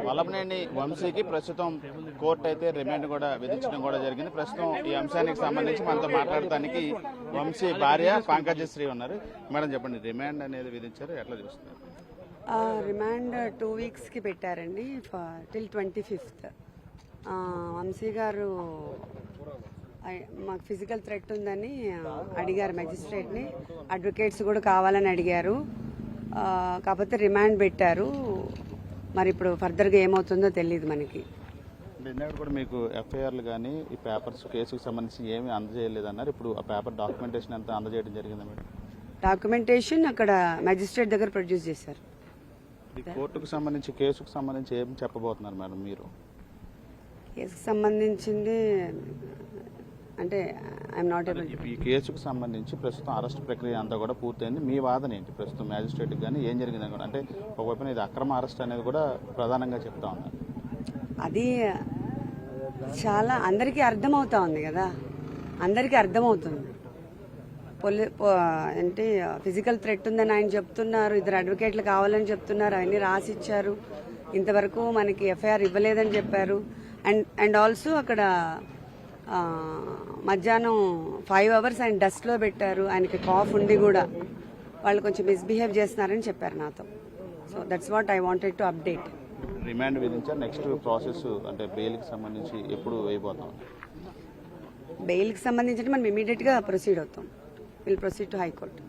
వల్లభనేని వంశీకి ప్రస్తుతం కోర్టు అయితే రిమాండ్ కూడా విధించడం కూడా జరిగింది. ప్రస్తుతం ఈ అంశానికి సంబంధించి మనతో మాట్లాడటానికి వంశీ భార్య పంకజశ్రీ ఉన్నారు. మేడం చెప్పండి, రిమాండ్ అనేది విధించారు, ఎట్లా చూస్తున్నారు? రిమాండ్ 2 వీక్స్కి పెట్టారండి, టిల్ 25th. వంశీ గారు మాకు ఫిజికల్ థ్రెట్ ఉందని అడిగారు మెజిస్ట్రేట్ని, అడ్వకేట్స్ కూడా కావాలని అడిగారు. కాకపోతే రిమాండ్ పెట్టారు. మరి ఇప్పుడు ఫర్దర్గా ఏమవుతుందో తెలియదు మనకి. నిన్నటి కూడా మీకు ఎఫ్ఐఆర్లు కానీ ఈ పేపర్స్ కేసుకు సంబంధించి ఏమీ అందజేయలేదన్నారు. ఇప్పుడు ఆ పేపర్ డాక్యుమెంటేషన్ అంతా అందజేయడం జరిగిందా మేడం? డాక్యుమెంటేషన్ అక్కడ మెజిస్ట్రేట్ దగ్గర ప్రొడ్యూస్ చేశారు. ఈ కోర్టుకు సంబంధించి కేసుకు సంబంధించి ఏం చెప్పబోతున్నారు మేడం మీరు? కేసుకు సంబంధించింది అంటే ఐఎమ్ నాట్ ఏబుల్. ఈ కేసుకు సంబంధించి ప్రస్తుతం అరెస్ట్ ప్రక్రియ అంతా కూడా పూర్తయింది. మీ వాదన ఏంటి ప్రస్తుతం మ్యాజిస్ట్రేట్కి కానీ ఏం జరిగిందని కూడా? అంటే ఒకవైపున ఇది అక్రమ అరెస్ట్ అనేది కూడా ప్రధానంగా చెప్తా ఉన్నారు. అది చాలా అందరికీ అర్థమవుతా ఉంది కదా, అందరికీ అర్థమవుతుంది. ఏంటి ఫిజికల్ థ్రెట్ ఉందని ఆయన చెప్తున్నారు, 2 అడ్వకేట్లు కావాలని చెప్తున్నారు, అవన్నీ రాసిచ్చారు. ఇంతవరకు మనకి ఎఫ్ఐఆర్ ఇవ్వలేదని చెప్పారు. అండ్ ఆల్సో అక్కడ మధ్యాహ్నం 5 hours ఆయన డస్ట్లో పెట్టారు. ఆయనకి కాఫ్ ఉండి కూడా వాళ్ళు కొంచెం మిస్బిహేవ్ చేస్తున్నారని చెప్పారు నాతో. So that's what I wanted to update. Remand విధించారు. నెక్స్ట్ ప్రాసెస్ అంటే బెయిల్కి సంబంధించి ఎప్పుడు వేయబోతాం? బెయిల్కి సంబంధించి మనం ఇమీడియట్గా ప్రొసీడ్ అవుతాం. Will proceed to high court.